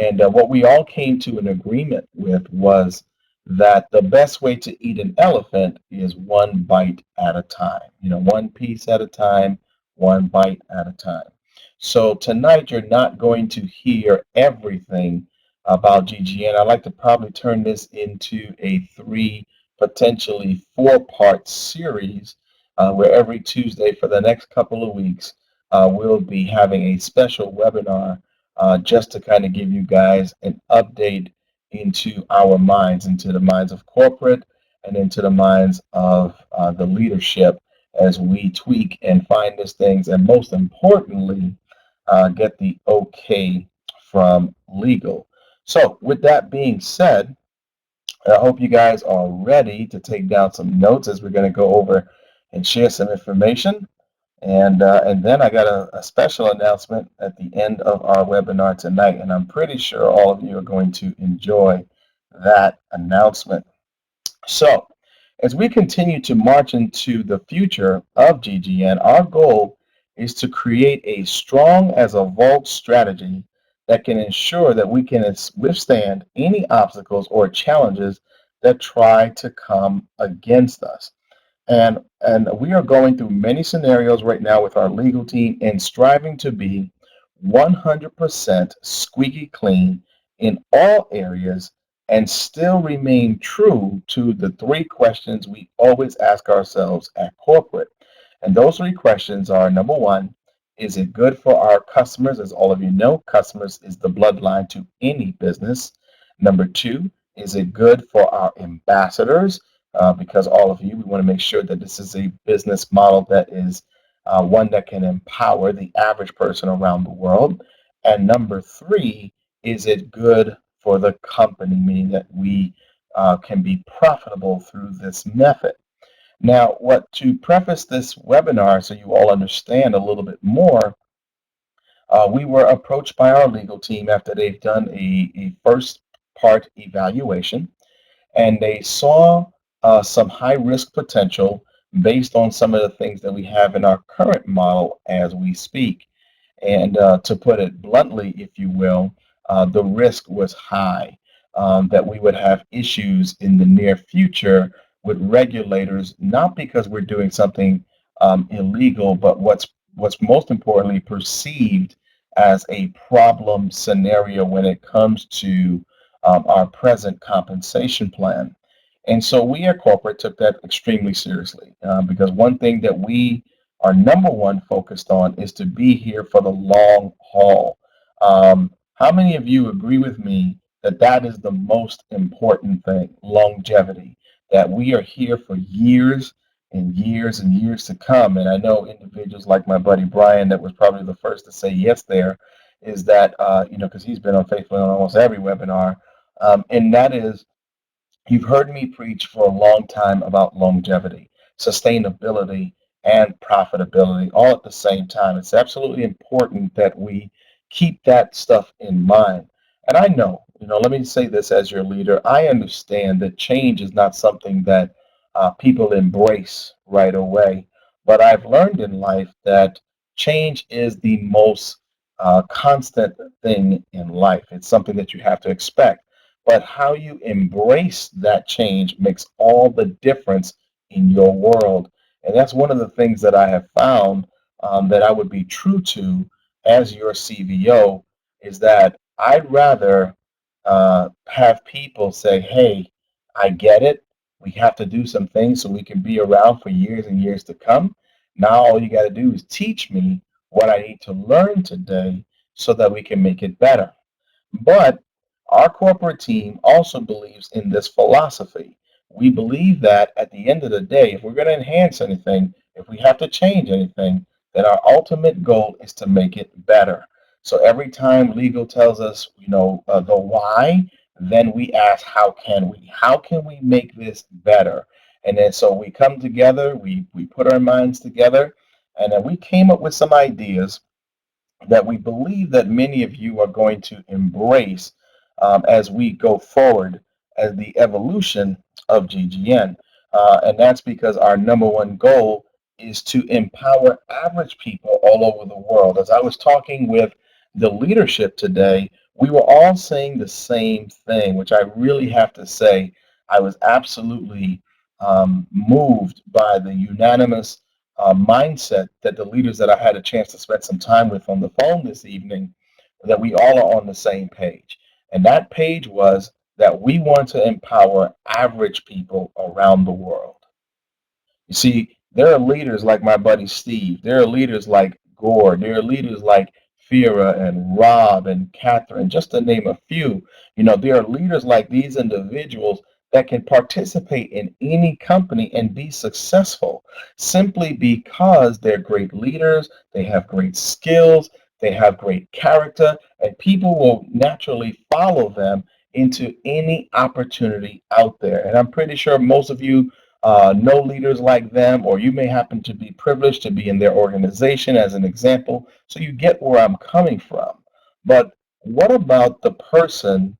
And what we all came to an agreement with was that the best way to eat an elephant is one bite at a time. One piece at a time, one bite at a time. So tonight you're not going to hear everything about GGN. I'd like to probably turn this into a potentially four-part series where every Tuesday for the next couple of weeks we'll be having a special webinar just to kind of give you guys an update into our minds, into the minds of corporate and into the minds of the leadership as we tweak and find these things, and most importantly, get the okay from legal. So with that being said, I hope you guys are ready to take down some notes as we're going to go over and share some information. And then I got a special announcement at the end of our webinar tonight, and I'm pretty sure all of you are going to enjoy that announcement. So, as we continue to march into the future of GGN, our goal is to create a strong as a vault strategy that can ensure that we can withstand any obstacles or challenges that try to come against us. And we are going through many scenarios right now with our legal team and striving to be 100% squeaky clean in all areas and still remain true to the three questions we always ask ourselves at corporate. And those three questions are: number one, is it good for our customers? As all of you know, customers is the bloodline to any business. Number two, is it good for our ambassadors? Because all of you, we want to make sure that this is a business model that is one that can empower the average person around the world. And number three, is it good for the company, meaning that we can be profitable through this method? Now, to preface this webinar so you all understand a little bit more, we were approached by our legal team after they've done a first part evaluation, and they saw some high risk potential based on some of the things that we have in our current model as we speak. And to put it bluntly, if you will, the risk was high that we would have issues in the near future with regulators, not because we're doing something illegal, but what's most importantly perceived as a problem scenario when it comes to our present compensation plan. And so we at corporate took that extremely seriously because one thing that we are number one focused on is to be here for the long haul. How many of you agree with me that that is the most important thing, longevity, that we are here for years and years and years to come? And I know individuals like my buddy Brian, that was probably the first to say yes there, is that, because he's been on faithfully on almost every webinar, and that is, you've heard me preach for a long time about longevity, sustainability, and profitability all at the same time. It's absolutely important that we keep that stuff in mind. And I know, let me say this as your leader, I understand that change is not something that people embrace right away. But I've learned in life that change is the most constant thing in life. It's something that you have to expect. But how you embrace that change makes all the difference in your world. And that's one of the things that I have found that I would be true to as your CVO, is that I'd rather have people say, hey, I get it. We have to do some things so we can be around for years and years to come. Now all you got to do is teach me what I need to learn today so that we can make it better. But our corporate team also believes in this philosophy. We believe that at the end of the day, if we're going to enhance anything, if we have to change anything, then our ultimate goal is to make it better. So every time legal tells us, the why, then we ask, how can we? How can we make this better? And then so we come together, we put our minds together, and then we came up with some ideas that we believe that many of you are going to embrace as we go forward as the evolution of GGN. And that's because our number one goal is to empower average people all over the world. As I was talking with the leadership today, we were all saying the same thing, which I really have to say I was absolutely moved by the unanimous mindset that the leaders that I had a chance to spend some time with on the phone this evening, that we all are on the same page. And that page was that we want to empower average people around the world. You see, there are leaders like my buddy Steve. There are leaders like Gore. There are leaders like Fira and Rob and Catherine, just to name a few. There are leaders like these individuals that can participate in any company and be successful simply because they're great leaders, they have great skills, they have great character, and people will naturally follow them into any opportunity out there. And I'm pretty sure most of you know leaders like them, or you may happen to be privileged to be in their organization as an example, so you get where I'm coming from. But what about the person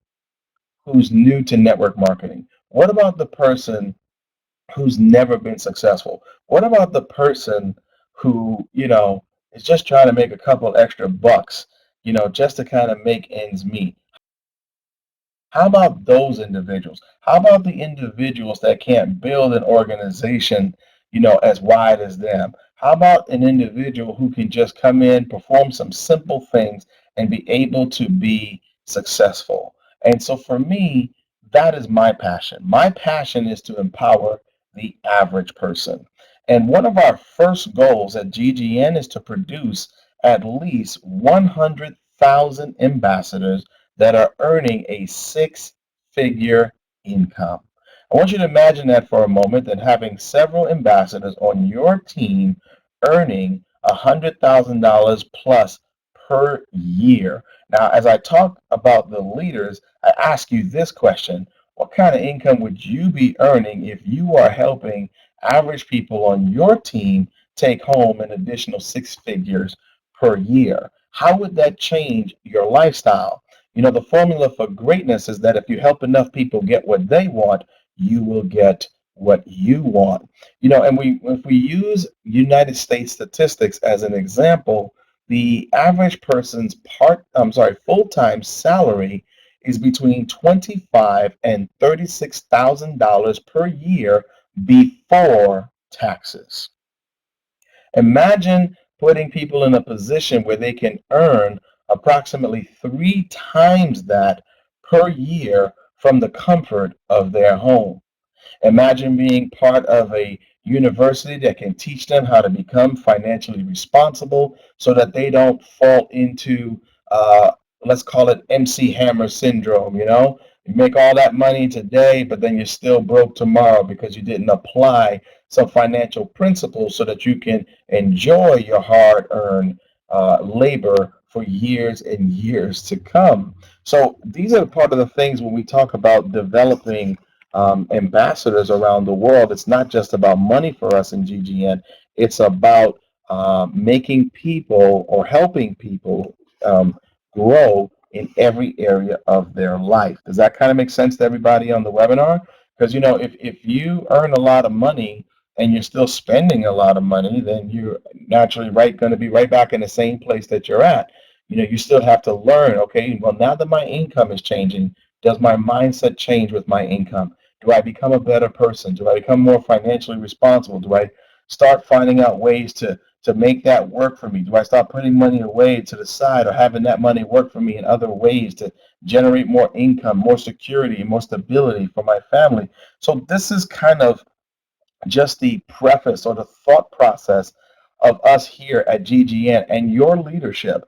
who's new to network marketing? What about the person who's never been successful? What about the person who, is just trying to make a couple extra bucks, just to kind of make ends meet? How about those individuals? How about the individuals that can't build an organization, as wide as them? How about an individual who can just come in, perform some simple things, and be able to be successful? And so for me, that is my passion. My passion is to empower the average person. And one of our first goals at GGN is to produce at least 100,000 ambassadors that are earning a six-figure income. I want you to imagine that for a moment, that having several ambassadors on your team earning $100,000 plus per year. Now, as I talk about the leaders, I ask you this question: what kind of income would you be earning if you are helping average people on your team take home an additional six figures per year? How would that change your lifestyle? The formula for greatness is that if you help enough people get what they want, you will get what you want. And if we use United States statistics as an example, the average person's full-time salary is between $25,000 and $36,000 per year before taxes. Imagine putting people in a position where they can earn approximately three times that per year from the comfort of their home. Imagine being part of a university that can teach them how to become financially responsible so that they don't fall into, let's call it MC Hammer syndrome. You make all that money today, but then you're still broke tomorrow because you didn't apply some financial principles so that you can enjoy your hard earned labor for years and years to come. So these are part of the things when we talk about developing ambassadors around the world. It's not just about money for us in GGN. It's about making people or helping people grow in every area of their life. Does that kind of make sense to everybody on the webinar? Because if you earn a lot of money and you're still spending a lot of money, then you're naturally going to be right back in the same place that you're at. You still have to learn. Okay, well, now that my income is changing, does my mindset change with my income? Do I become a better person? Do I become more financially responsible? Do I start finding out ways to make that work for me? Do I start putting money away to the side, or having that money work for me in other ways to generate more income, more security, more stability for my family? So this is kind of just the preface or the thought process of us here at GGN and your leadership.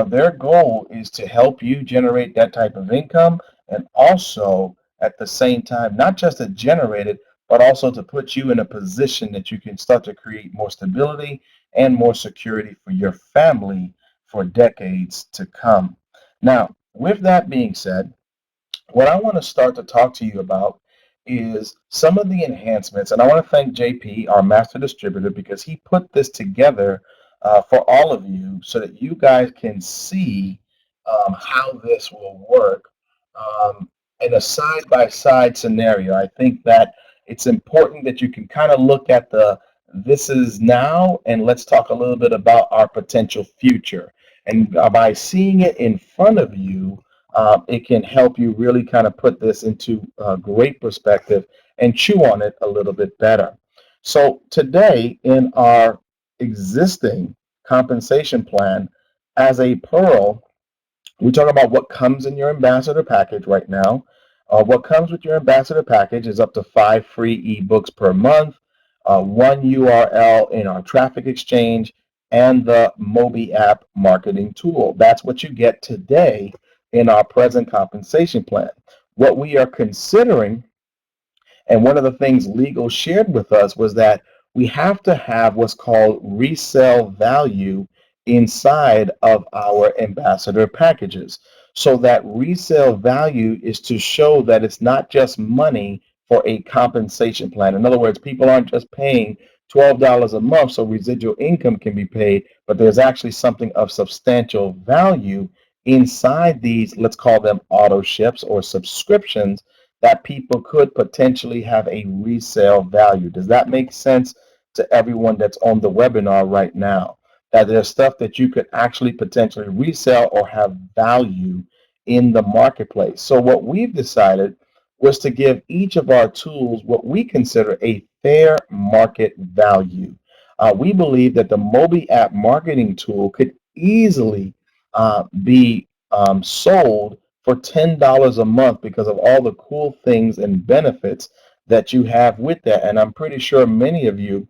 Their goal is to help you generate that type of income, and also at the same time, not just to generate it, but also to put you in a position that you can start to create more stability and more security for your family for decades to come. Now, with that being said, what I want to start to talk to you about is some of the enhancements. And I want to thank JP, our master distributor, because he put this together for all of you so that you guys can see how this will work in a side-by-side scenario. I think that it's important that you can kind of look at the this is now, and let's talk a little bit about our potential future. And by seeing it in front of you, it can help you really kind of put this into great perspective and chew on it a little bit better. So today in our existing compensation plan as a Pearl, we talk about what comes in your ambassador package right now. What comes with your ambassador package is up to 5 free ebooks per month, one URL in our traffic exchange, and the Mobi app marketing tool. That's what you get today in our present compensation plan. What we are considering, and one of the things legal shared with us, was that we have to have what's called resale value inside of our ambassador packages. So that resale value is to show that it's not just money for a compensation plan. In other words, people aren't just paying $12 a month so residual income can be paid, but there's actually something of substantial value inside these, let's call them auto ships or subscriptions, that people could potentially have a resale value. Does that make sense to everyone that's on the webinar right now? That there's stuff that you could actually potentially resell or have value in the marketplace. So what we've decided was to give each of our tools what we consider a fair market value. We believe that the Mobi app marketing tool could easily be sold for $10 a month because of all the cool things and benefits that you have with that. And I'm pretty sure many of you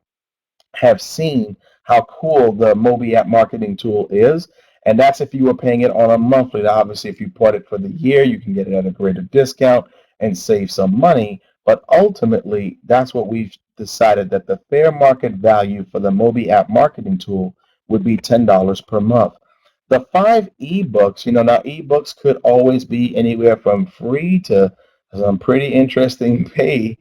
have seen how cool the Mobi app marketing tool is. And that's if you were paying it on a monthly. Now, obviously, if you bought it for the year, you can get it at a greater discount and save some money. But ultimately, that's what we've decided, that the fair market value for the Mobi app marketing tool would be $10 per month. The 5 ebooks, now ebooks could always be anywhere from free to some pretty interesting pay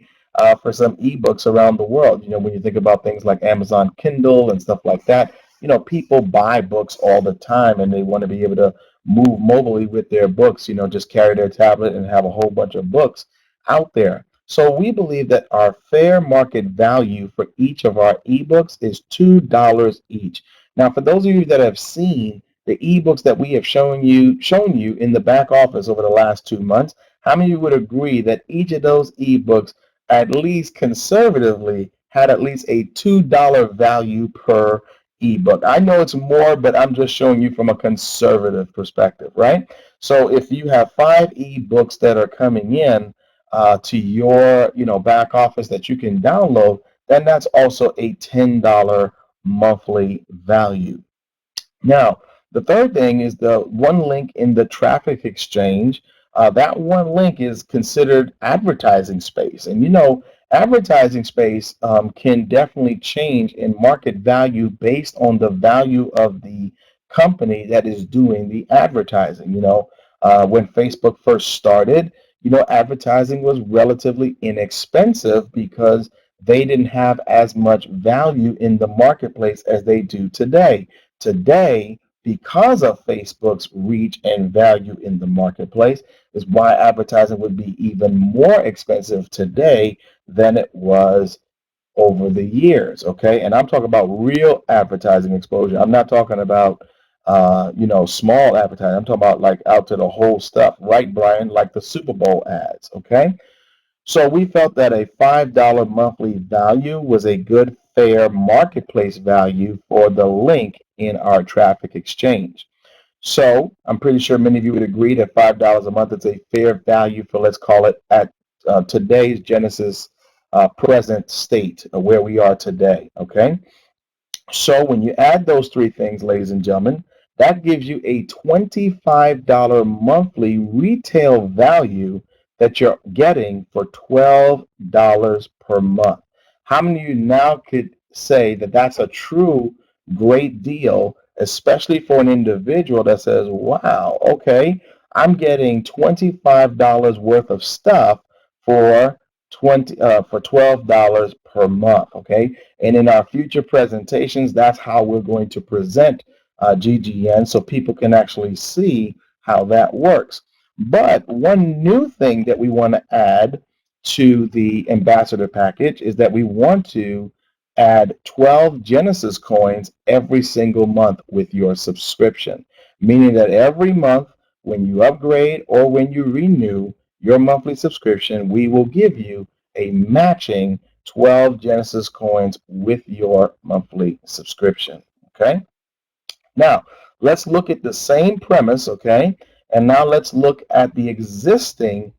for some ebooks around the world. When you think about things like Amazon Kindle and stuff like that, people buy books all the time and they want to be able to move mobily with their books, just carry their tablet and have a whole bunch of books out there. So we believe that our fair market value for each of our ebooks is $2 each. Now, for those of you that have seen the ebooks that we have shown you in the back office over the last 2 months, how many of you would agree that each of those ebooks, at least conservatively, had at least a $2 value per ebook? I know it's more, but I'm just showing you from a conservative perspective, right? So if you have 5 ebooks that are coming in to your back office that you can download, then that's also a $10 monthly value. Now, the third thing is the one link in the traffic exchange. That one link is considered advertising space. And advertising space can definitely change in market value based on the value of the company that is doing the advertising. When Facebook first started, advertising was relatively inexpensive because they didn't have as much value in the marketplace as they do today. Today, because of Facebook's reach and value in the marketplace, is why advertising would be even more expensive today than it was over the years. Okay, and I'm talking about real advertising exposure. I'm not talking about small advertising. I'm talking about like out to the whole stuff, right, Brian? Like the Super Bowl ads. Okay. So we felt that a $5 monthly value was a good, fair marketplace value for the link in our traffic exchange. So I'm pretty sure many of you would agree that $5 a month is a fair value for, let's call it, at today's Genesis present state of where we are today. Okay. So when you add those 3 things, ladies and gentlemen, that gives you a $25 monthly retail value that you're getting for $12 per month. How many of you now could say that that's a true great deal, especially for an individual that says, wow, okay, I'm getting $25 worth of stuff for $12 per month, okay? And in our future presentations, that's how we're going to present GGN so people can actually see how that works. But one new thing that we want to add to the ambassador package is that we want to add 12 Genesis coins every single month with your subscription, meaning that every month when you upgrade or when you renew your monthly subscription, we will give you a matching 12 Genesis coins with your monthly subscription. Okay. Now, let's look at the same premise, okay? And now let's look at the existing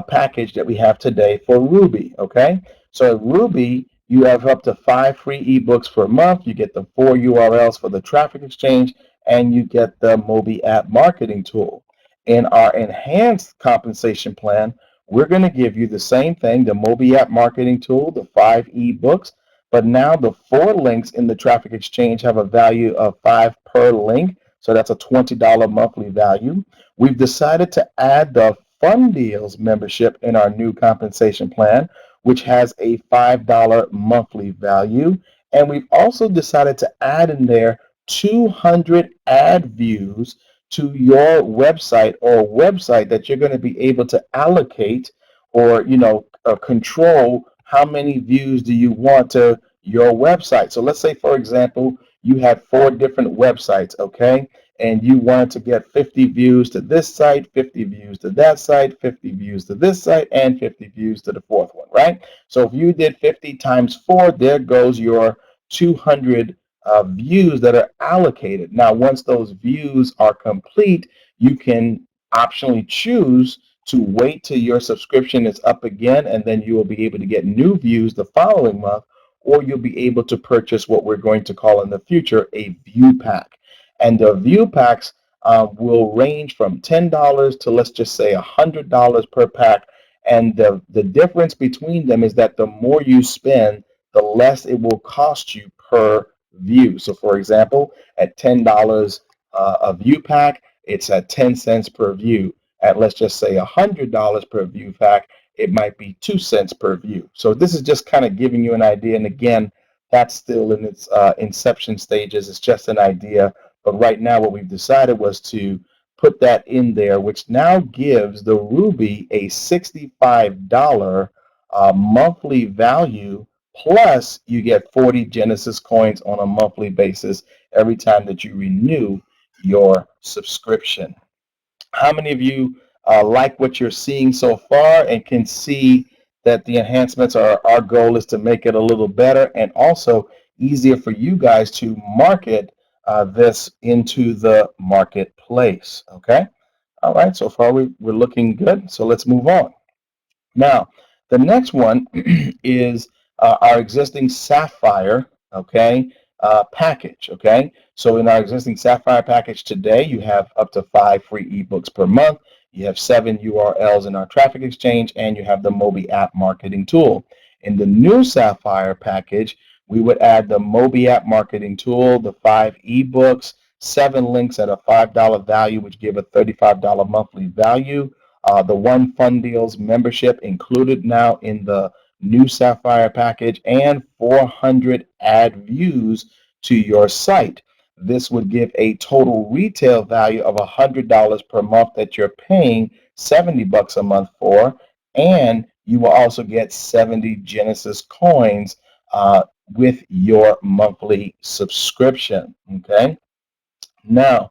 package that we have today for Ruby, okay? So at Ruby, you have up to 5 free ebooks per month. You get the 4 URLs for the traffic exchange, and you get the Mobi app marketing tool. In our enhanced compensation plan, we're going to give you the same thing, the Mobi app marketing tool, the 5 ebooks, but now the 4 links in the traffic exchange have a value of 5 per link. So that's a $20 monthly value. We've decided to add the Fun Deals membership in our new compensation plan, which has a $5 monthly value. And we've also decided to add in there 200 ad views to your website, or a website that you're going to be able to allocate or control how many views do you want to your website. So let's say, for example, you had 4 different websites, okay? And you wanted to get 50 views to this site, 50 views to that site, 50 views to this site, and 50 views to the 4th one, right? So if you did 50 times 4, there goes your 200 views that are allocated. Now, once those views are complete, you can optionally choose to wait till your subscription is up again, and then you will be able to get new views the following month, or you'll be able to purchase what we're going to call in the future a view pack. And the view packs will range from $10 to, let's just say, $100 per pack. And the difference between them is that the more you spend, the less it will cost you per view. So for example, at $10 a view pack, it's at 10 cents per view. At, let's just say, $100 per view pack, it might be 2 cents per view. So this is just kind of giving you an idea. And again, that's still in its inception stages. It's just an idea. But right now, what we've decided was to put that in there, which now gives the Ruby a $65 monthly value, plus you get 40 Genesis coins on a monthly basis every time that you renew your subscription. How many of you like what you're seeing so far and can see that the enhancements are, our goal is to make it a little better and also easier for you guys to market this into the marketplace? Okay. All right. So far we're looking good. So let's move on. Now, the next one is our existing Sapphire, okay, package, okay? So in our existing Sapphire package today, you have up to 5 free ebooks per month. You have 7 URLs in our traffic exchange, and you have the Mobi app marketing tool. In the new Sapphire package, we would add the Mobi app marketing tool, the 5 ebooks, 7 links at a $5 value, which give a $35 monthly value. The One Fun Deals membership included now in the new Sapphire package, and 400 ad views to your site. This would give a total retail value of $100 per month that you're paying $70 a month for, and you will also get 70 Genesis coins with your monthly subscription. Okay. Now,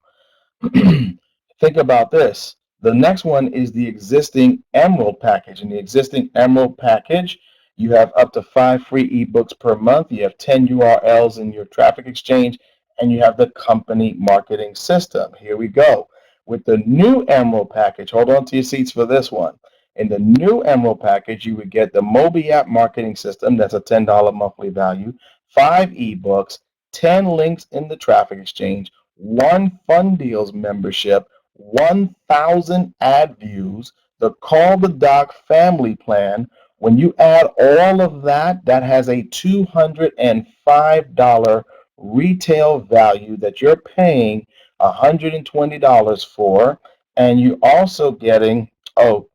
think about this. The next one is the existing Emerald package. In the existing Emerald package, you have up to 5 free ebooks per month. You have 10 URLs in your traffic exchange, and you have the company marketing system. Here we go. With the new Emerald package, hold on to your seats for this one. In the new Emerald package, you would get the Mobi app marketing system. That's a $10 monthly value, 5 ebooks, 10 links in the traffic exchange, 1 Fun Deals membership, 1,000 ad views, the Call the Doc family plan. When you add all of that, that has a $205 retail value that you're paying $120 for, and you're also getting, oh,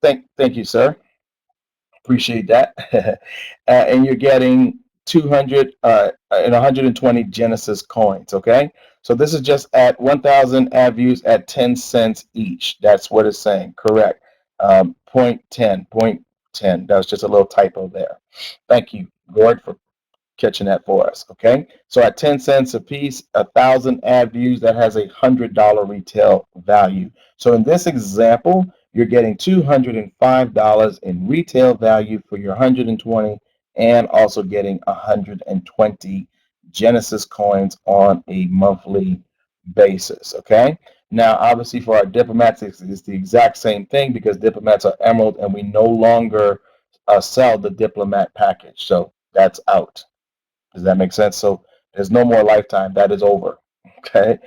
thank you, sir. Appreciate that. And you're getting 200 and 120 Genesis coins, okay? So this is just at 1,000 ad views at 10 cents each. That's what it's saying, correct. Point 10. That was just a little typo there. Thank you, Gord, for catching that for us. Okay, so at 10 cents a piece, 1,000 ad views, that has $100 retail value. So in this example, you're getting $205 in retail value for your 120, and also getting 120 Genesis coins on a monthly basis. Okay, now obviously for our diplomats, it's the exact same thing, because diplomats are emerald and we no longer sell the diplomat package, so that's out. Does that make sense? So there's no more lifetime. That is over. Okay.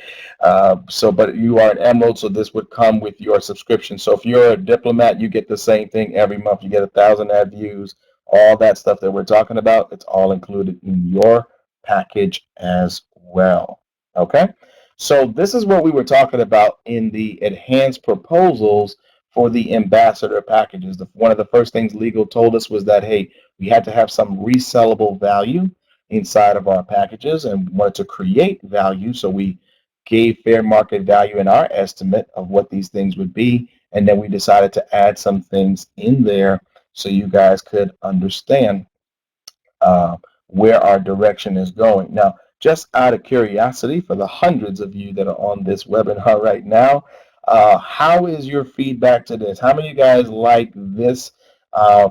But you are an emerald, so this would come with your subscription. So if you're a diplomat, you get the same thing every month. You get 1,000 ad views, all that stuff that we're talking about. It's all included in your package as well. Okay. So this is what we were talking about in the enhanced proposals for the ambassador packages. One of the first things legal told us was that, hey, we had to have some resellable value inside of our packages, and wanted to create value. So we gave fair market value in our estimate of what these things would be. And then we decided to add some things in there so you guys could understand uh, where our direction is going. Now, just out of curiosity, for the hundreds of you that are on this webinar right now, how is your feedback to this? How many of you guys like this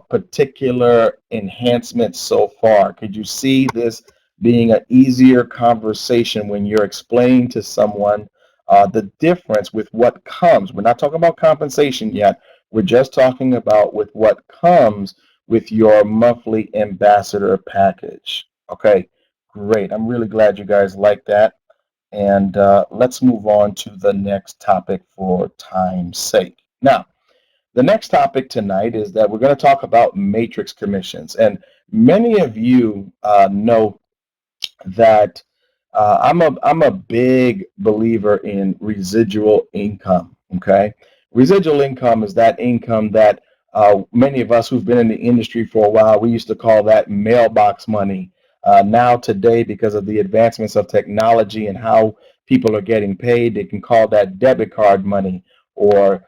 particular enhancement so far? Could you see this being an easier conversation when you're explaining to someone the difference with what comes? We're not talking about compensation yet. We're just talking about with what comes with your monthly ambassador package. Okay, great. I'm really glad you guys like that. And let's move on to the next topic for time's sake. Now, the next topic tonight is that we're going to talk about matrix commissions. And many of you know that I'm a big believer in residual income. Okay, residual income is that income that many of us who've been in the industry for a while, we used to call that mailbox money. Now today, because of the advancements of technology and how people are getting paid, they can call that debit card money or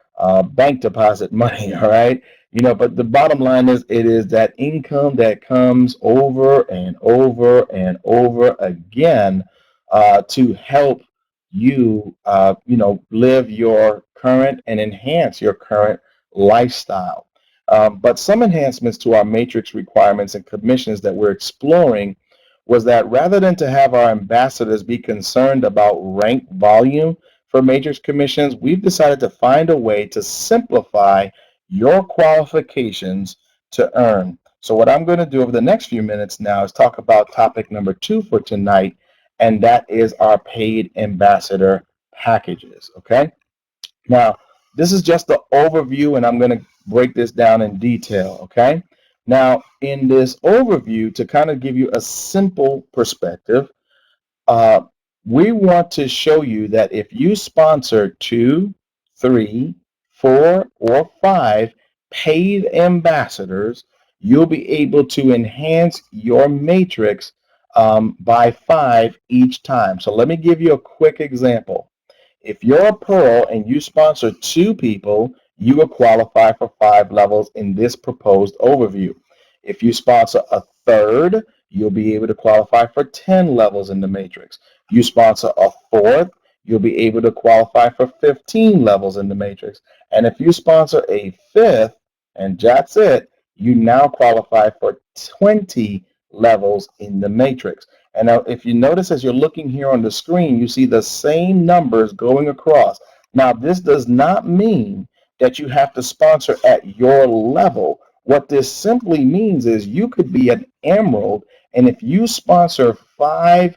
bank deposit money. All right. You know, but the bottom line is, it is that income that comes over and over and over again to help you, live your current and enhance your current lifestyle. But some enhancements to our matrix requirements and commissions that we're exploring was that rather than to have our ambassadors be concerned about rank volume for matrix commissions, we've decided to find a way to simplify your qualifications to earn. So what I'm going to do over the next few minutes now is talk about topic number 2 for tonight, and that is our paid ambassador packages. Okay. Now, this is just the overview, and I'm going to break this down in detail. Okay. Now, in this overview, to kind of give you a simple perspective, uh, we want to show you that if you sponsor 2, 3, 4, or 5 paid ambassadors, you'll be able to enhance your matrix by 5 each time. So let me give you a quick example. If you're a Pearl and you sponsor 2 people, you will qualify for 5 levels in this proposed overview. If you sponsor a third, you'll be able to qualify for 10 levels in the matrix. You sponsor a fourth, you'll be able to qualify for 15 levels in the matrix. And if you sponsor a fifth, and that's it, you now qualify for 20 levels in the matrix. And now if you notice, as you're looking here on the screen, you see the same numbers going across. Now, this does not mean that you have to sponsor at your level. What this simply means is you could be an emerald, and if you sponsor 5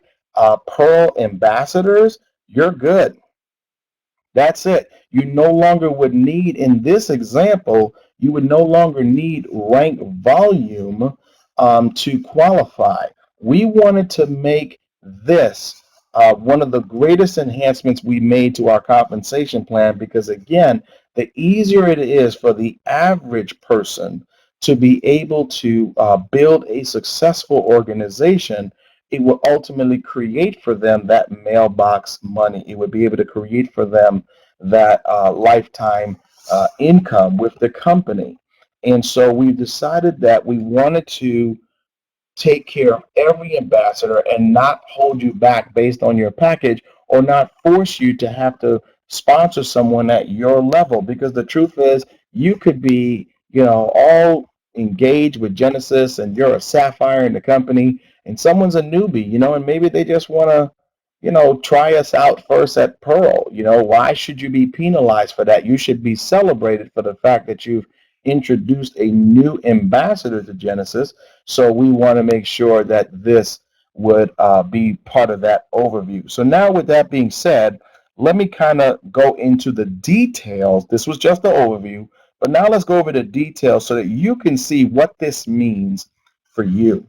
Pearl ambassadors, you're good. That's it. You no longer would need, in this example, you would no longer need rank volume to qualify. We wanted to make this one of the greatest enhancements we made to our compensation plan, because again, the easier it is for the average person to be able to build a successful organization, it will ultimately create for them that mailbox money. It would be able to create for them that lifetime income with the company. And so we decided that we wanted to take care of every ambassador and not hold you back based on your package, or not force you to have to sponsor someone at your level. Because the truth is, you could be, all engaged with Genesis and you're a sapphire in the company, and someone's a newbie, and maybe they just want to, try us out first at Pearl. Why should you be penalized for that? You should be celebrated for the fact that you've introduced a new ambassador to Genesis. So we want to make sure that this would be part of that overview. So now, with that being said, let me kind of go into the details. This was just the overview, but now let's go over the details so that you can see what this means for you.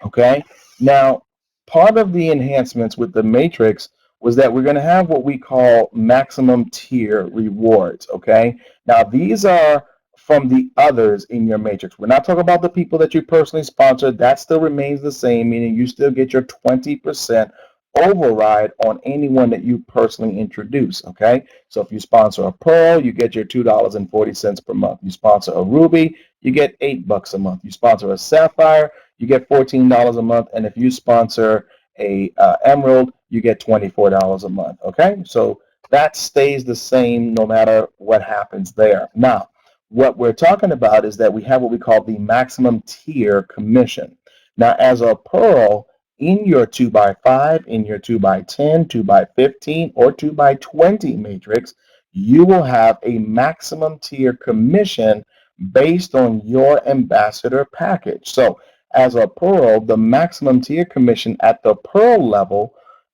Okay. Now, part of the enhancements with the matrix was that we're going to have what we call maximum tier rewards. Okay. Now, these are from the others in your matrix. We're not talking about the people that you personally sponsored. That still remains the same, meaning you still get your 20% override on anyone that you personally introduce. Okay. So if you sponsor a Pearl, you get your $2.40 per month. You sponsor a Ruby, you get $8 a month. You sponsor a Sapphire, you get $14 a month, and if you sponsor a Emerald, you get $24 a month. Okay, so that stays the same no matter what happens there. Now, what we're talking about is that we have what we call the maximum tier commission. Now, as a Pearl, in your 2x5, in your 2x10, 2x15, or 2x20 matrix, you will have a maximum tier commission based on your ambassador package. So as a Pearl, the maximum tier commission at the Pearl level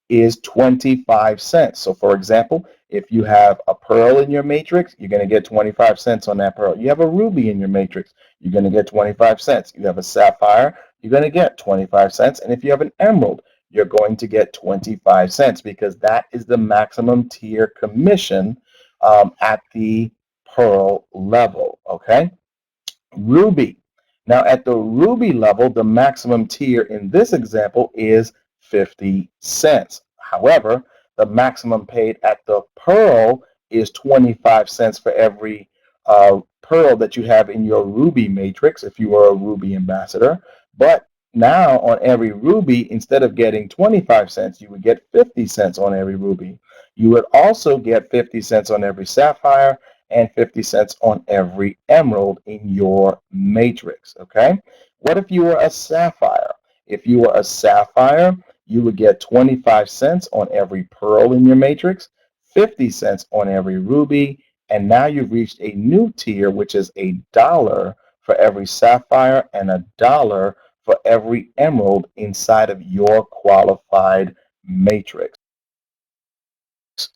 is 25 cents. So for example, if you have a Pearl in your matrix, you're going to get 25 cents on that Pearl. You have a Ruby in your matrix, you're going to get 25 cents. You have a Sapphire, you're going to get 25 cents. And if you have an Emerald, you're going to get 25 cents, because that is the maximum tier commission at the Pearl level. Okay. Ruby. Now, at the Ruby level, the maximum tier in this example is 50 cents. However, the maximum paid at the Pearl is 25 cents for every Pearl that you have in your Ruby matrix if you are a Ruby ambassador. But now, on every Ruby, instead of getting 25 cents, you would get 50 cents on every Ruby. You would also get 50 cents on every Sapphire and 50 cents on every Emerald in your matrix. Okay. What if you were a Sapphire? If you were a Sapphire, you would get 25 cents on every Pearl in your matrix, 50 cents on every Ruby, and now you've reached a new tier, which is $1 for every Sapphire and $1 for every Emerald inside of your qualified matrix.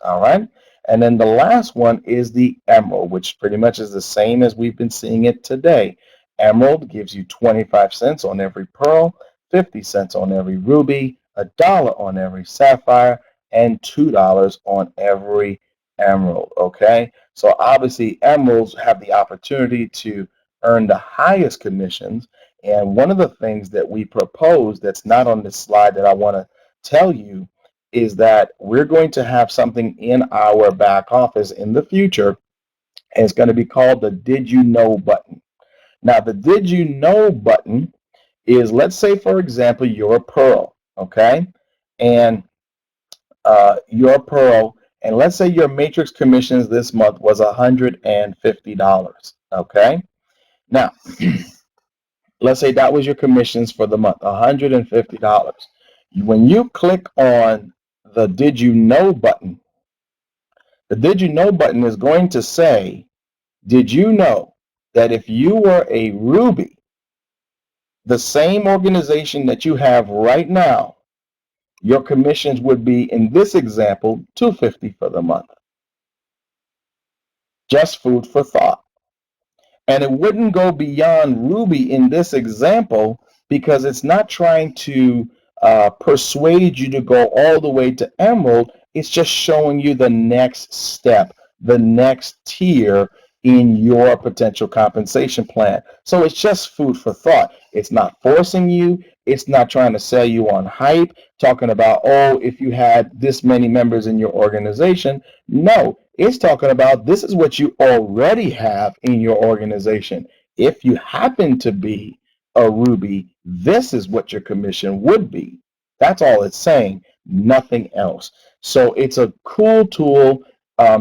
All right. And then the last one is the Emerald, which pretty much is the same as we've been seeing it today. Emerald gives you 25 cents on every Pearl, 50 cents on every Ruby, $1 on every Sapphire, and $2 on every Emerald. Okay. So obviously Emeralds have the opportunity to earn the highest commissions. And one of the things that we propose that's not on this slide that I want to tell you is that we're going to have something in our back office in the future, and it's going to be called the Did You Know button. Now, the Did You Know button is, let's say, for example, you're a Pearl, okay? And you're a Pearl, and let's say your matrix commissions this month was $150, okay? Now, let's say that was your commissions for the month, $150. When you click on the Did You Know button, the Did You Know button is going to say, did you know that if you were a Ruby, the same organization that you have right now, your commissions would be, in this example, $250 for the month. Just food for thought. And it wouldn't go beyond Ruby in this example, because it's not trying to persuade you to go all the way to Emerald. It's just showing you the next step, the next tier in your potential compensation plan. So it's just food for thought. It's not forcing you. It's not trying to sell you on hype, talking about, oh, if you had this many members in your organization. No, it's talking about this is what you already have in your organization. If you happen to be a Ruby, This is what your commission would be. That's all it's saying, nothing else. So it's a cool tool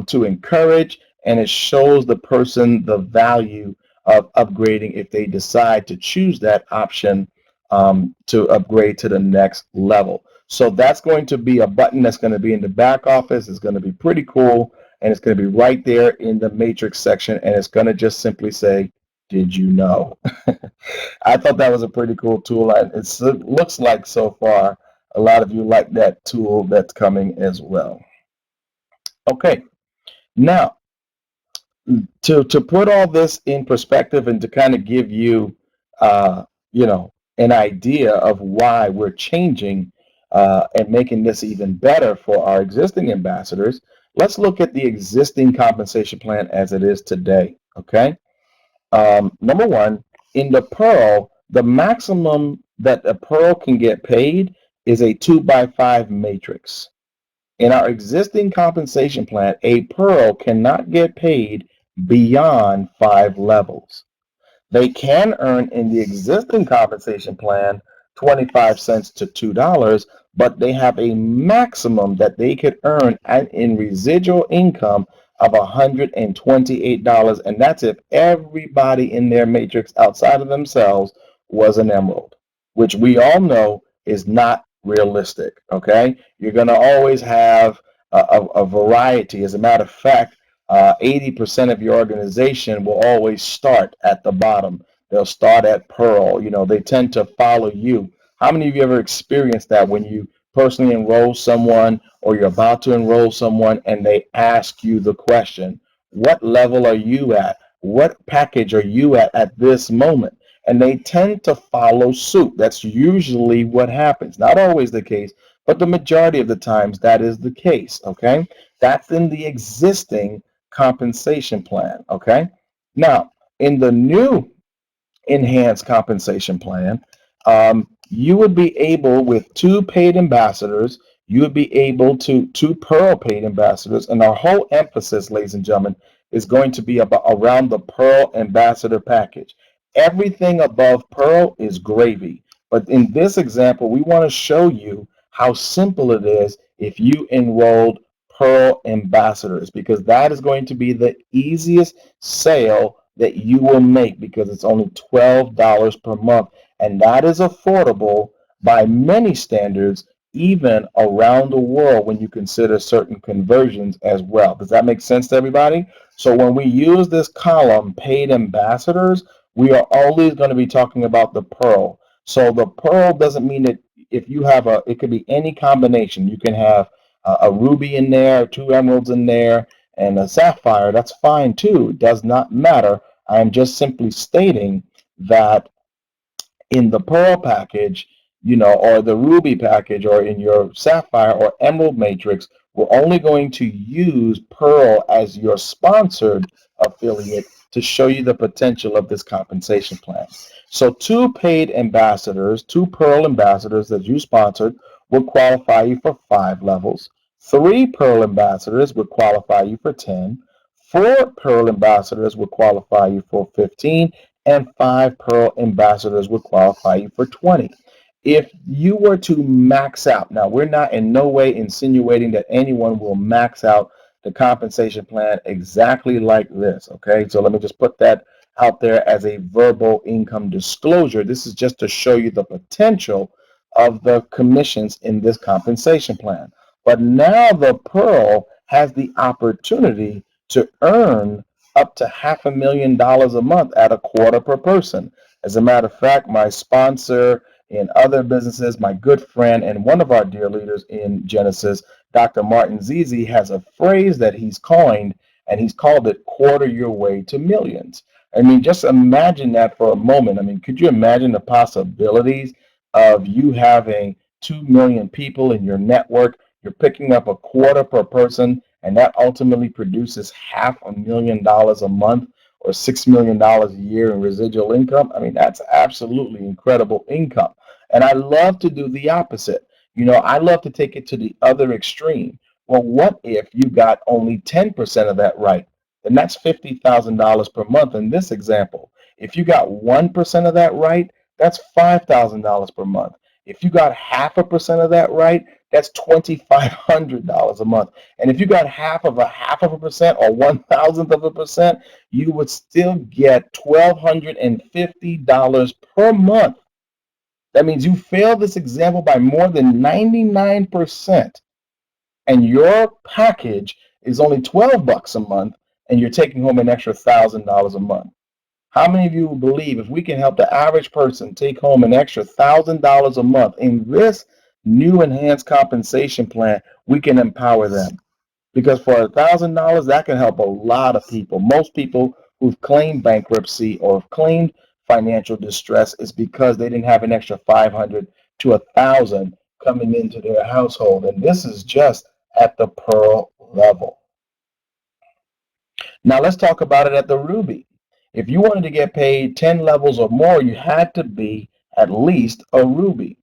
to encourage, and it shows the person the value of upgrading if they decide to choose that option to upgrade to the next level. So that's going to be a button that's going to be in the back office. It's going to be pretty cool, and it's going to be right there in the matrix section, and it's going to just simply say, did you know? I thought that was a pretty cool tool. It looks like so far a lot of you like that tool that's coming as well. Okay, now to put all this in perspective and to kind of give you, uh, you know, an idea of why we're changing and making this even better for our existing ambassadors, let's look at the existing compensation plan as it is today. Okay. Number one, in the Pearl, the maximum that a Pearl can get paid is a 2x5 matrix. In our existing compensation plan, a Pearl cannot get paid beyond 5 levels. They can earn in the existing compensation plan 25 cents to $2, but they have a maximum that they could earn in residual income of $128, and that's if everybody in their matrix outside of themselves was an emerald, which we all know is not realistic. Okay, you're going to always have a variety. As a matter of fact, 80% of your organization will always start at the bottom. They'll start at Pearl. You know, they tend to follow you. How many of you ever experienced that when you personally enroll someone or you're about to enroll someone and they ask you the question, what level are you at? What package are you at this moment? And they tend to follow suit. That's usually what happens. Not always the case, but the majority of the times that is the case. Okay, that's in the existing compensation plan. Okay, now in the new enhanced compensation plan, you would be able, with 2 paid ambassadors, you would be able to 2 Pearl paid ambassadors, and our whole emphasis, ladies and gentlemen, is going to be about around the Pearl ambassador package. Everything above Pearl is gravy, but in this example, we want to show you how simple it is if you enrolled Pearl ambassadors, because that is going to be the easiest sale that you will make, because it's only $12 per month, and that is affordable by many standards, even around the world when you consider certain conversions as well. Does that make sense to everybody? So when we use this column, paid ambassadors, we are always going to be talking about the Pearl. So the Pearl doesn't mean that if you have it could be any combination. You can have a ruby in there, 2 emeralds in there, and a sapphire. That's fine too. It does not matter. I am just simply stating that in the Pearl package, or the Ruby package, or in your Sapphire or Emerald matrix, we're only going to use Pearl as your sponsored affiliate to show you the potential of this compensation plan. So 2 paid ambassadors, 2 Pearl ambassadors that you sponsored will qualify you for 5 levels. 3 Pearl ambassadors would qualify you for 10. 4 Pearl ambassadors would qualify you for 15, and 5 Pearl ambassadors would qualify you for 20. If you were to max out, now we're not in no way insinuating that anyone will max out the compensation plan exactly like this, okay? So let me just put that out there as a verbal income disclosure. This is just to show you the potential of the commissions in this compensation plan. But now the Pearl has the opportunity to earn up to $500,000 a month at a quarter per person. As a matter of fact, my sponsor in other businesses, my good friend and one of our dear leaders in Genesis, Dr. Martin Zizi, has a phrase that he's coined, and he's called it quarter your way to millions. I mean, just imagine that for a moment. I mean, could you imagine the possibilities of you having 2 million people in your network? You're picking up a quarter per person, and that ultimately produces $500,000 a month or $6 million a year in residual income. I mean, that's absolutely incredible income. And I love to do the opposite. I love to take it to the other extreme. Well, what if you got only 10% of that right? Then that's $50,000 per month in this example. If you got 1% of that right, that's $5,000 per month. If you got 0.5% of that right, that's $2,500 a month. And if you got half of a percent or 1,000th of a percent, you would still get $1,250 per month. That means you failed this example by more than 99%, and your package is only $12 a month, and you're taking home an extra $1,000 a month. How many of you believe if we can help the average person take home an extra $1,000 a month in this new enhanced compensation plan, we can empower them? Because for $1,000, that can help a lot of people. Most people who've claimed bankruptcy or have claimed financial distress is because they didn't have an extra 500 to 1,000 coming into their household. And this is just at the pearl level. Now let's talk about it at the ruby. If you wanted to get paid 10 levels or more, you had to be at least a ruby.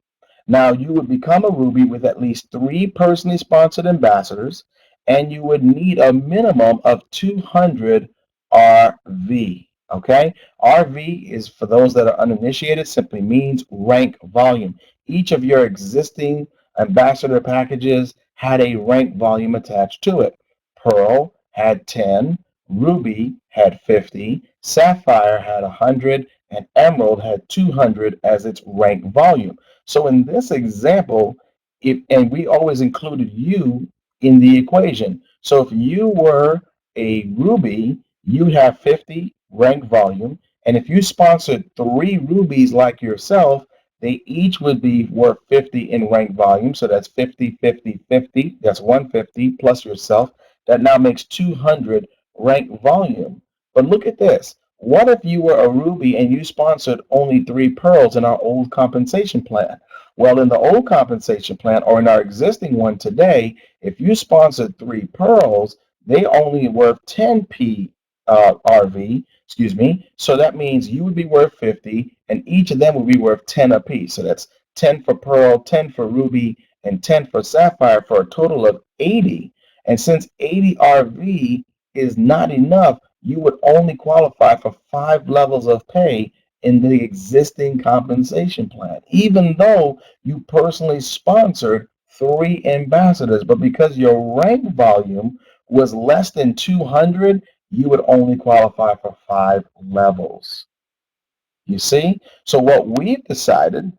Now you would become a ruby with at least 3 personally sponsored ambassadors, and you would need a minimum of 200 RV. Okay, RV is, for those that are uninitiated, simply means rank volume. Each of your existing ambassador packages had a rank volume attached to it. Pearl had 10, Ruby had 50, Sapphire had 100, and Emerald had 200 as its rank volume. So in this example, and we always included you in the equation. So if you were a Ruby, you'd have 50 rank volume. And if you sponsored 3 Rubies like yourself, they each would be worth 50 in rank volume. So that's 50, 50, 50. That's 150 plus yourself. That now makes 200 rank volume. But look at this. What if you were a Ruby and you sponsored only 3 pearls in our old compensation plan? Well, in the old compensation plan, or in our existing one today, if you sponsored 3 pearls, they only worth 10p RV, excuse me. So that means you would be worth 50, and each of them would be worth 10 apiece. So that's 10 for pearl, 10 for ruby, and 10 for sapphire, for a total of 80. And since 80 RV is not enough, you would only qualify for 5 levels of pay in the existing compensation plan, even though you personally sponsored 3 ambassadors. But because your rank volume was less than 200, you would only qualify for 5 levels. You see? So what we've decided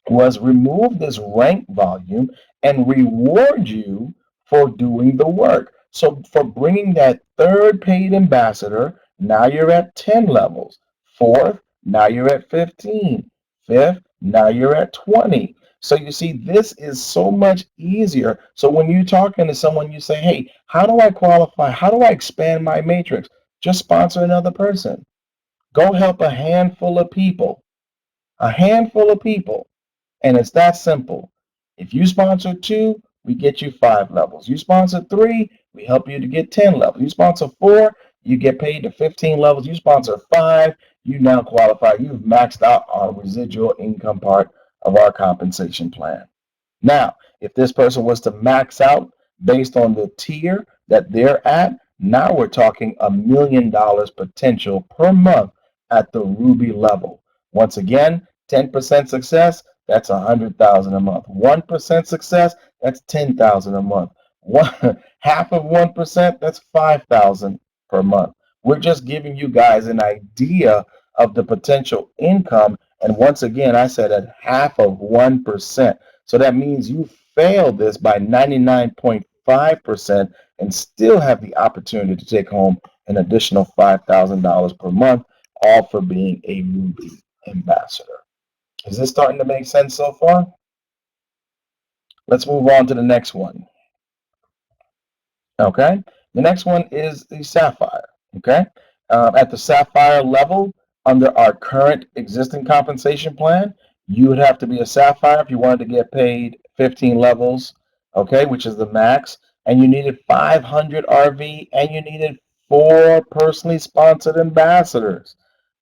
was remove this rank volume and reward you for doing the work. So for bringing that 3rd paid ambassador, now you're at 10 levels. 4th, now you're at 15. 5th, now you're at 20. So you see, this is so much easier. So when you're talking to someone, you say, hey, how do I qualify? How do I expand my matrix? Just sponsor another person. Go help a handful of people. A handful of people. And it's that simple. If you sponsor 2, we get you 5 levels. You sponsor 3, we help you to get 10 levels. You sponsor 4, you get paid to 15 levels. You sponsor 5, you now qualify. You've maxed out our residual income part of our compensation plan. Now, if this person was to max out based on the tier that they're at, now we're talking $1 million potential per month at the Ruby level. Once again, 10% success, that's 100,000 a month. 1% success, that's 10,000 a month. Half of 1%, that's 5,000 per month. We're just giving you guys an idea of the potential income. And once again, I said at half of 1%. So that means you failed this by 99.5% and still have the opportunity to take home an additional $5,000 per month, all for being a Ruby ambassador. Is this starting to make sense so far? Let's move on to the next one. Okay, the next one is the Sapphire. Okay, at the Sapphire level, under our current existing compensation plan, you would have to be a Sapphire if you wanted to get paid 15 levels, okay, which is the max, and you needed 500 RV, and you needed 4 personally sponsored ambassadors.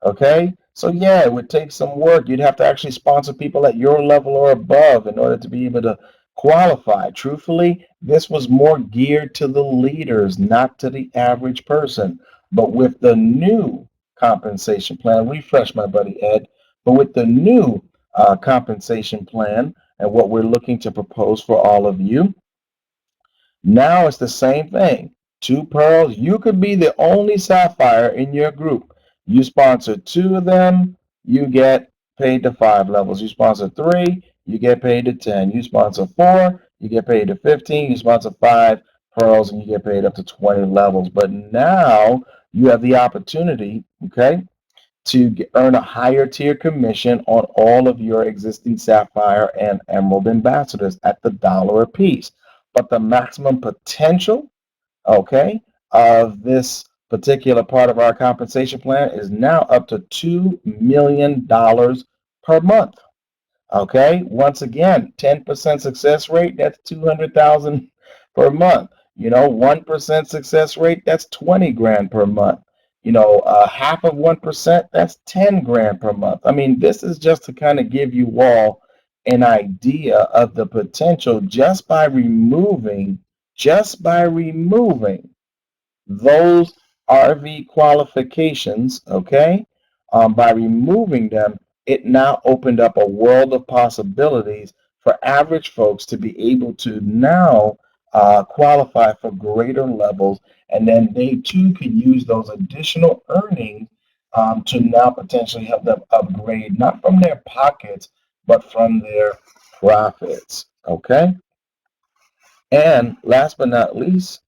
Okay, so yeah, it would take some work. You'd have to actually sponsor people at your level or above in order to be able to qualify. Truthfully, this was more geared to the leaders, not to the average person. But with the new compensation plan, refresh my buddy Ed, But with the new compensation plan and what we're looking to propose for all of you, now it's the same thing. 2 pearls. You could be the only sapphire in your group. You sponsor 2 of them, you get paid to 5 levels. You sponsor 3, you get paid to 10. You sponsor 4, you get paid to 15. You sponsor 5 pearls, and you get paid up to 20 levels. But now you have the opportunity, okay, to earn a higher tier commission on all of your existing Sapphire and Emerald ambassadors at the dollar a piece. But the maximum potential, okay, of this particular part of our compensation plan is now up to $2 million per month. Okay, once again, 10% success rate, that's 200,000 per month. 1% success rate, that's 20 grand per month. Half of 1%, that's 10 grand per month. I mean, this is just to kind of give you all an idea of the potential just by removing those RV qualifications, okay, by removing them, it now opened up a world of possibilities for average folks to be able to now qualify for greater levels, and then they too can use those additional earnings to now potentially help them upgrade, not from their pockets, but from their profits, okay? And last but not least,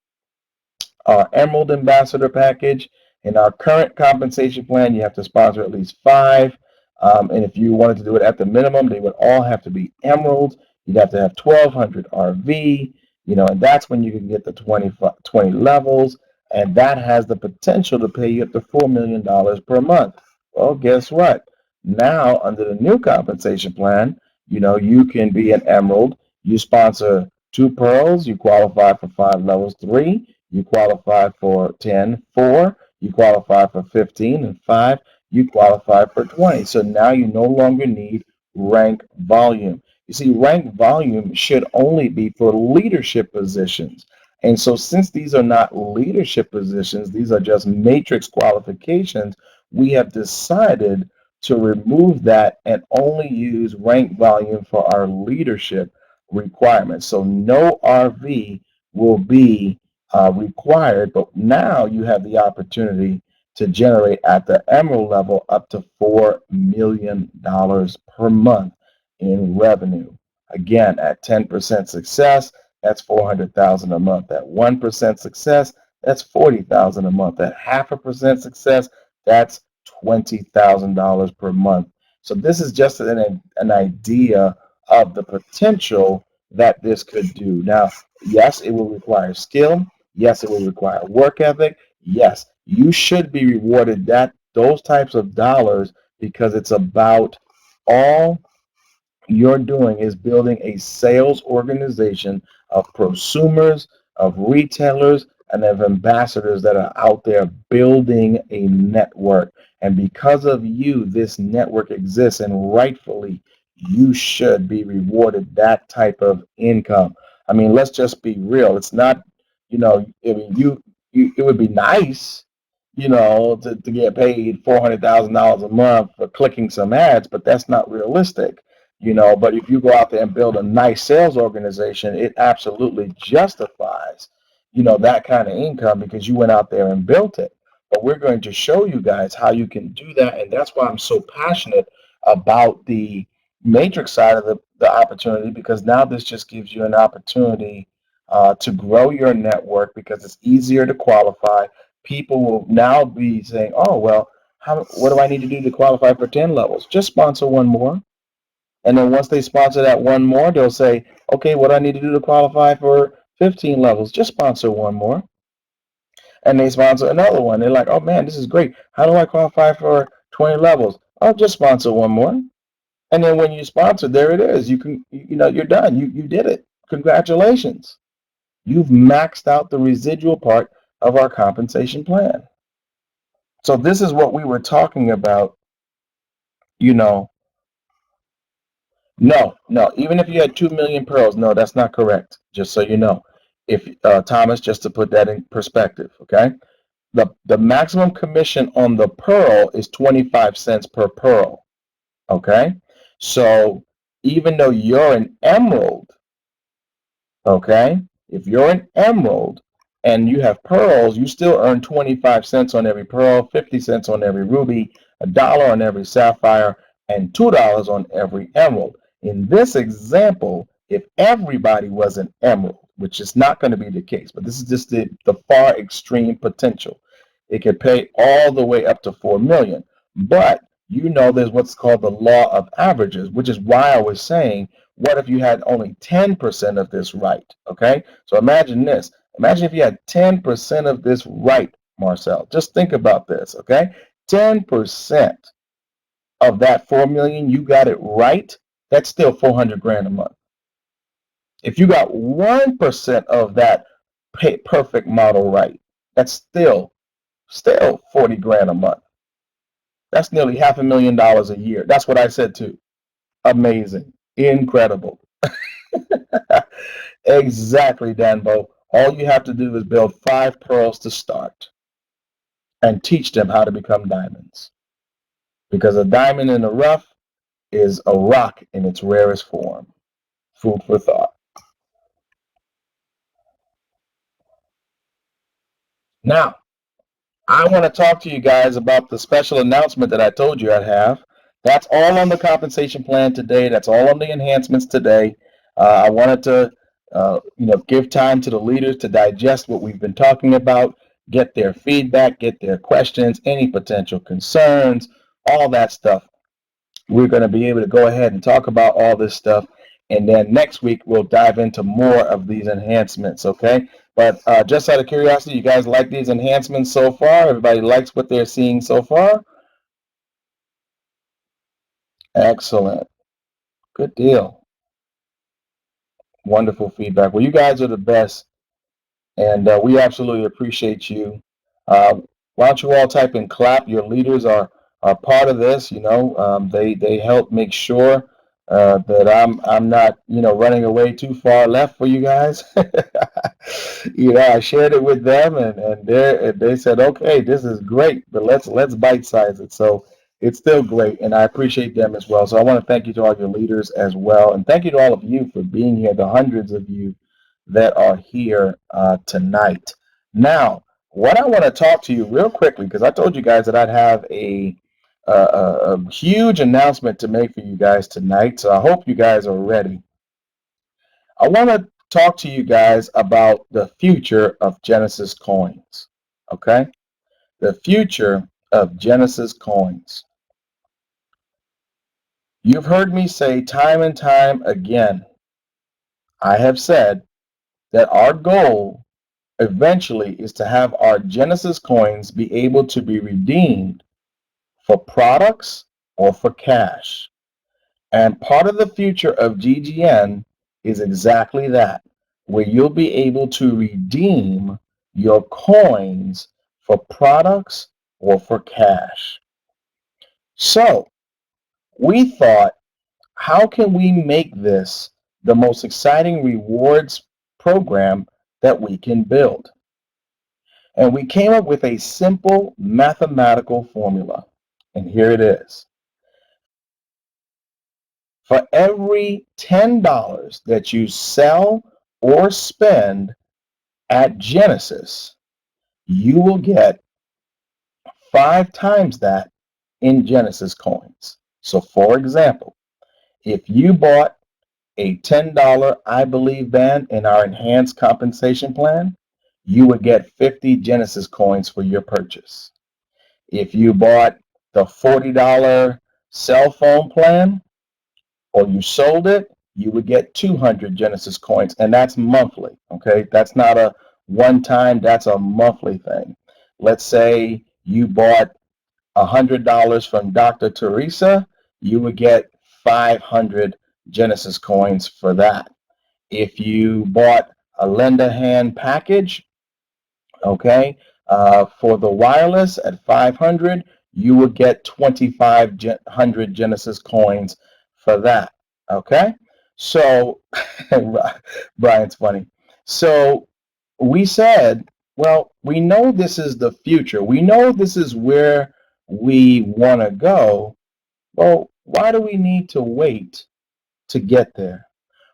our Emerald Ambassador package. In our current compensation plan, you have to sponsor at least 5. And if you wanted to do it at the minimum, they would all have to be Emeralds. You'd have to have 1,200 RV, and that's when you can get the 20 levels. And that has the potential to pay you up to $4 million per month. Well, guess what? Now, under the new compensation plan, you can be an Emerald. You sponsor 2 pearls, you qualify for 5 levels, 3. You qualify for 10, 4, you qualify for 15, and 5, you qualify for 20. So now you no longer need rank volume. You see, rank volume should only be for leadership positions. And so since these are not leadership positions, these are just matrix qualifications, we have decided to remove that and only use rank volume for our leadership requirements. So no RV will be required, but now you have the opportunity to generate at the Emerald level up to $4 million per month in revenue. Again, at 10% success, that's 400,000 a month. At 1% success, that's 40,000 a month. At 0.5% success, that's $20,000 per month. So this is just an idea of the potential that this could do. Now, yes, it will require skill. Yes, it will require work ethic. Yes, you should be rewarded those types of dollars because it's about all you're doing is building a sales organization of prosumers, of retailers, and of ambassadors that are out there building a network. And because of you, this network exists, and rightfully, you should be rewarded that type of income. I mean, let's just be real. It's not, I mean, it would be nice, to get paid $400,000 a month for clicking some ads, but that's not realistic. But if you go out there and build a nice sales organization, it absolutely justifies, that kind of income because you went out there and built it. But we're going to show you guys how you can do that, and that's why I'm so passionate about the matrix side of the opportunity, because now this just gives you an opportunity to grow your network because it's easier to qualify. People will now be saying, oh, well, what do I need to do to qualify for 10 levels? Just sponsor one more. And then once they sponsor that one more, they'll say, okay, what do I need to do to qualify for 15 levels? Just sponsor one more. And they sponsor another one. They're like, oh man, this is great. How do I qualify for 20 levels? Oh, just sponsor one more. And then when you sponsor, there it is. You're done. You did it. Congratulations. You've maxed out the residual part of our compensation plan. So this is what we were talking about, No, no. Even if you had 2 million pearls, no, that's not correct. Just so you know, if Thomas, just to put that in perspective, okay? The maximum commission on the pearl is 25 cents per pearl. Okay? So even though you're an emerald, okay, if you're an emerald and you have pearls, you still earn 25 cents on every pearl, 50 cents on every ruby, $1 on every sapphire, and $2 on every emerald. In this example, if everybody was an emerald, which is not going to be the case, but this is just the far extreme potential, it could pay all the way up to 4 million. But you know there's what's called the law of averages, which is why I was saying, what if you had only 10% of this right? Okay, so imagine this. Imagine if you had 10% of this right, Marcel. Just think about this, okay? 10% of that 4 million, you got it right, that's still 400 grand a month. If you got 1% of that perfect model right, that's still 40 grand a month. That's nearly $500,000 a year. That's what I said too. Amazing. Incredible. Exactly, Danbo. All you have to do is build 5 pearls to start and teach them how to become diamonds. Because a diamond in the rough is a rock in its rarest form. Food for thought. Now, I want to talk to you guys about the special announcement that I told you I'd have. That's all on the compensation plan today. That's all on the enhancements today. I wanted to, give time to the leaders to digest what we've been talking about, get their feedback, get their questions, any potential concerns, all that stuff. We're going to be able to go ahead and talk about all this stuff. And then next week, we'll dive into more of these enhancements, okay? But just out of curiosity, you guys like these enhancements so far? Everybody likes what they're seeing so far? Excellent. Good deal. Wonderful feedback. Well, you guys are the best, and we absolutely appreciate you. Why don't you all type in clap? Your leaders are part of this. They help make sure that I'm not running away too far left for you guys. I shared it with them, and they said, okay, this is great, but let's bite size it. So it's still great, and I appreciate them as well. So I want to thank you to all your leaders as well, and thank you to all of you for being here, the hundreds of you that are here tonight. Now, what I want to talk to you real quickly, because I told you guys that I'd have a huge announcement to make for you guys tonight, so I hope you guys are ready. I want to talk to you guys about the future of Genesis coins, okay? The future of Genesis coins. You've heard me say time and time again, I have said that our goal eventually is to have our Genesis coins be able to be redeemed for products or for cash. And part of the future of GGN is exactly that, where you'll be able to redeem your coins for products or for cash. So we thought, how can we make this the most exciting rewards program that we can build? And we came up with a simple mathematical formula. And here it is. For every $10 that you sell or spend at Genesis, you will get 5 times that in Genesis coins. So for example, if you bought a $10 I Believe band in our enhanced compensation plan, you would get 50 Genesis coins for your purchase. If you bought the $40 cell phone plan or you sold it, you would get 200 Genesis coins, and that's monthly, okay? That's not a one time, that's a monthly thing. Let's say you bought $100 from Dr. Teresa, you would get 500 Genesis coins for that. If you bought a lend a hand package, okay, for the wireless at 500, you would get 2,500 Genesis coins for that, okay? So, Brian's funny. So we said, well, we know this is the future. We know this is where we want to go. Well, Why do we need to wait to get there?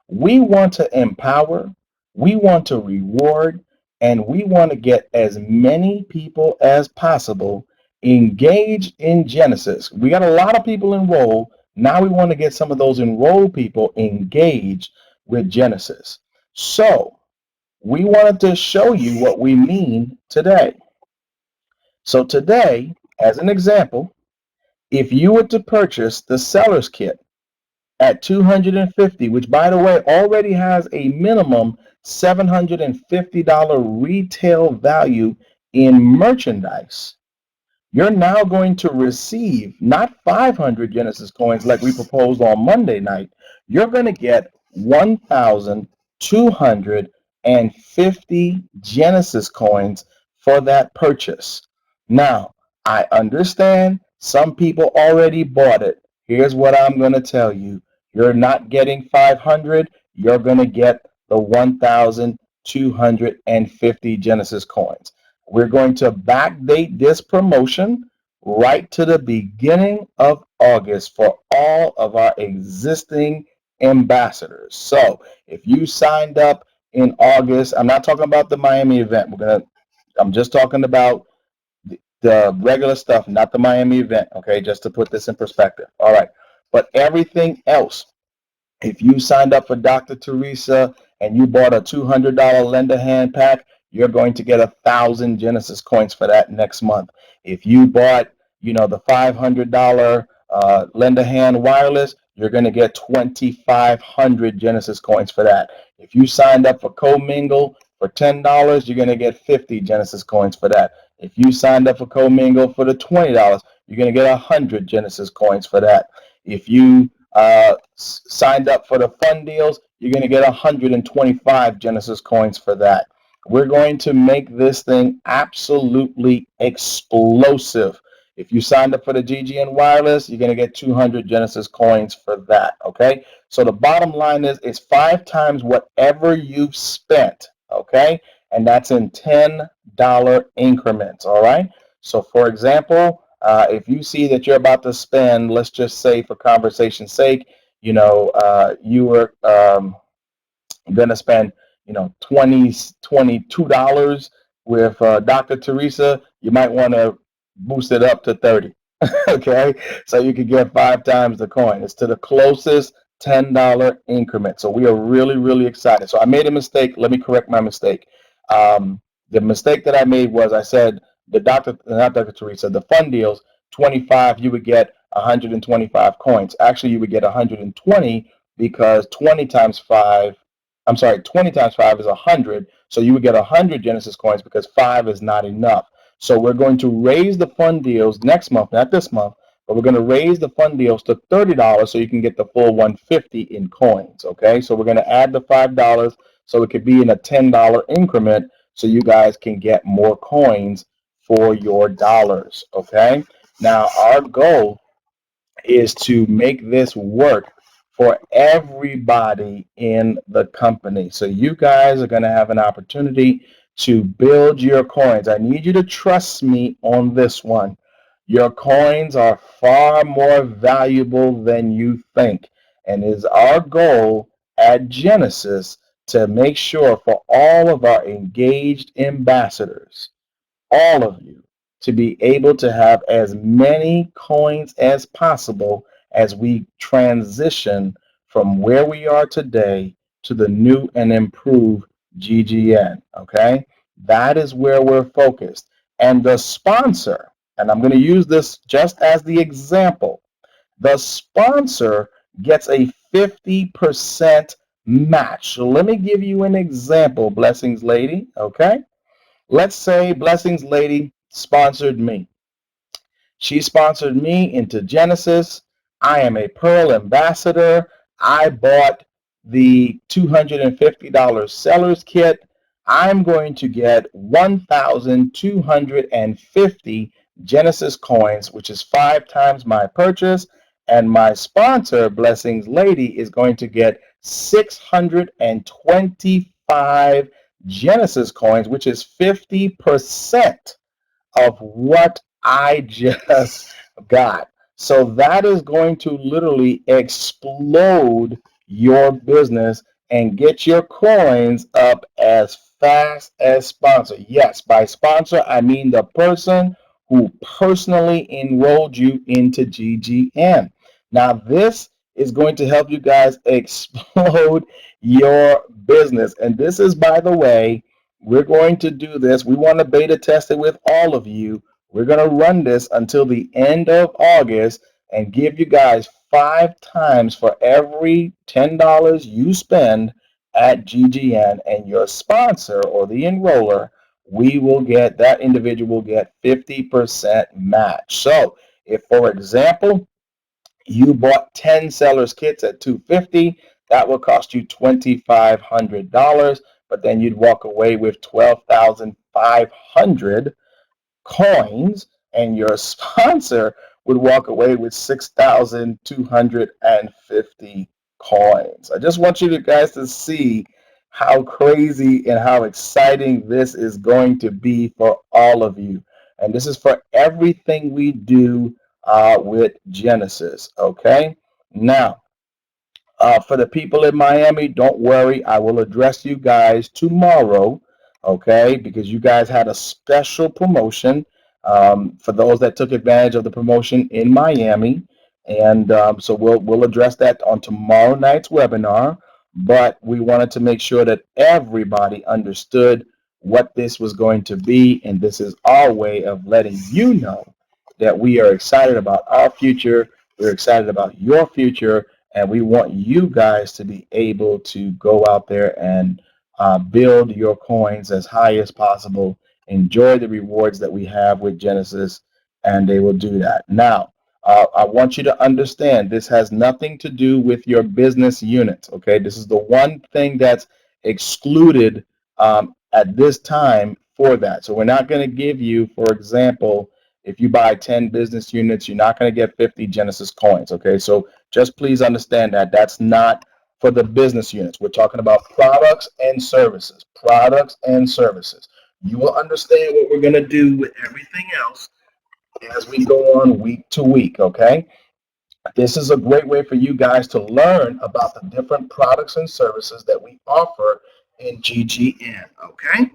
We want to empower, we want to reward, and we want to get as many people as possible engaged in Genesis. We got a lot of people enrolled. Now we want to get some of those enrolled people engaged with Genesis. So we wanted to show you what we mean today. So today, as an example, if you were to purchase the seller's kit at $250, which by the way already has a minimum $750 retail value in merchandise, you're now going to receive not 500 Genesis coins like we proposed on Monday night. You're going to get 1,250 Genesis coins for that purchase. Now, I understand some people already bought it. Here's what I'm going to tell you. You're not getting 500. You're going to get the 1,250 Genesis coins. We're going to backdate this promotion right to the beginning of August for all of our existing ambassadors. So if you signed up in August, I'm not talking about the Miami event. I'm just talking about the regular stuff, not the Miami event. Okay, just to put this in perspective. All right, but everything else, if you signed up for Dr. Teresa and you bought a $200 lender hand pack, you're going to get 1,000 Genesis coins for that next month. If you bought, the $500 lender hand wireless, you're going to get 2,500 Genesis coins for that. If you signed up for Commingle for $10, you're going to get 50 Genesis coins for that. If you signed up for Commingle for the $20, you're going to get 100 Genesis coins for that. If you signed up for the fun deals, you're going to get 125 Genesis coins for that. We're going to make this thing absolutely explosive. If you signed up for the GGN wireless, you're going to get 200 Genesis coins for that. Okay, so the bottom line is it's 5 times whatever you've spent. Okay, and that's in $10 increments. All right, so for example, if you see that you're about to spend, let's just say for conversation's sake, you were going to spend, $22 with Dr. Teresa, you might want to boost it up to 30. Okay, so you could get 5 times the coin. It's to the closest $10 increment. So we are really, really excited. So I made a mistake. Let me correct my mistake. The mistake that I made was I said not Dr. Teresa, the fund deals, 25, you would get 125 coins. Actually, you would get 120 because 20 times 5 is 100. So you would get 100 Genesis coins because 5 is not enough. So we're going to raise the fund deals next month, not this month, but we're going to raise the fund deals to $30 so you can get the full 150 in coins. Okay, so we're going to add the $5 so it could be in a $10 increment so you guys can get more coins for your dollars. Okay, now our goal is to make this work for everybody in the company. So you guys are going to have an opportunity to build your coins. I need you to trust me on this one. Your coins are far more valuable than you think. And it is our goal at Genesis to make sure for all of our engaged ambassadors, all of you, to be able to have as many coins as possible as we transition from where we are today to the new and improved GGN. Okay, that is where we're focused. And the sponsor, and I'm going to use this just as the example, the sponsor gets a 50% match. So let me give you an example, Blessings Lady. Okay, let's say Blessings Lady sponsored me. She sponsored me into Genesis. I am a Pearl ambassador. I bought the $250 seller's kit. I'm going to get 1,250 Genesis coins, which is 5 times my purchase. And my sponsor, Blessings Lady, is going to get 625 Genesis coins, which is 50% of what I just got. So that is going to literally explode your business and get your coins up as fast as sponsor. Yes, by sponsor, I mean the person who personally enrolled you into GGN. Now, this is going to help you guys explode your business. And this is, by the way, we're going to do this. We want to beta test it with all of you. We're going to run this until the end of August and give you guys 5 times for every $10 you spend at GGN, and your sponsor or the enroller, we will get, that individual will get 50% match. So if, for example, you bought 10 sellers kits at $250, that will cost you $2,500, but then you'd walk away with 12,500 coins, and your sponsor would walk away with 6,250 coins. I just want you guys to see how crazy and how exciting this is going to be for all of you. And this is for everything we do with Genesis. Okay. Now, for the people in Miami, don't worry. I will address you guys tomorrow, okay? Because you guys had a special promotion for those that took advantage of the promotion in Miami, and so we'll address that on tomorrow night's webinar. But we wanted to make sure that everybody understood what this was going to be, and this is our way of letting you know that we are excited about our future. We're excited about your future, and we want you guys to be able to go out there and build your coins as high as possible. Enjoy the rewards that we have with Genesis, and they will do that. Now, I want you to understand this has nothing to do with your business units. Okay, this is the one thing that's excluded at this time for that. So we're not going to give you, for example, if you buy 10 business units, you're not going to get 50 Genesis coins. Okay, so just please understand that that's not for the business units. We're talking about products and services. Products and services. You will understand what we're going to do with everything else as we go on week to week. Okay, this is a great way for you guys to learn about the different products and services that we offer in GGN. Okay.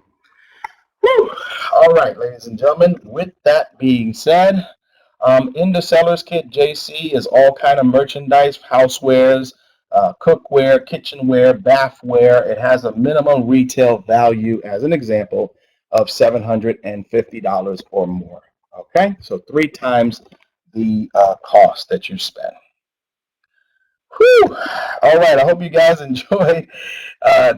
Whew. All right, ladies and gentlemen, with that being said, in the seller's kit, JC is all kind of merchandise, housewares, cookware, kitchenware, bathware. It has a minimum retail value, as an example, of $750 or more. Okay, so 3 times the cost that you spend. Whew. All right, I hope you guys enjoyed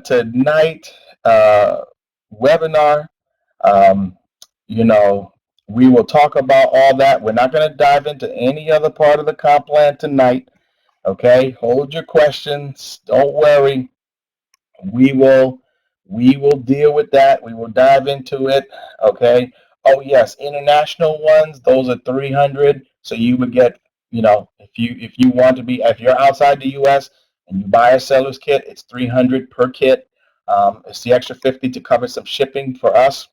tonight webinar. You know, we will talk about all that. We're not going to dive into any other part of the comp plan tonight. Okay, hold your questions. Don't worry. We will deal with that. We will dive into it. Okay. Oh yes, international ones. Those are 300. So you would get, you know, if you want to be, if you're outside the U.S. and you buy a seller's kit, it's 300 per kit. It's the extra 50 to cover some shipping for us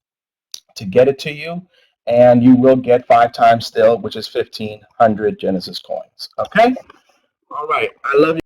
to get it to you, and you will get 5 times still, which is 1,500 Genesis coins. Okay. All right. I love you.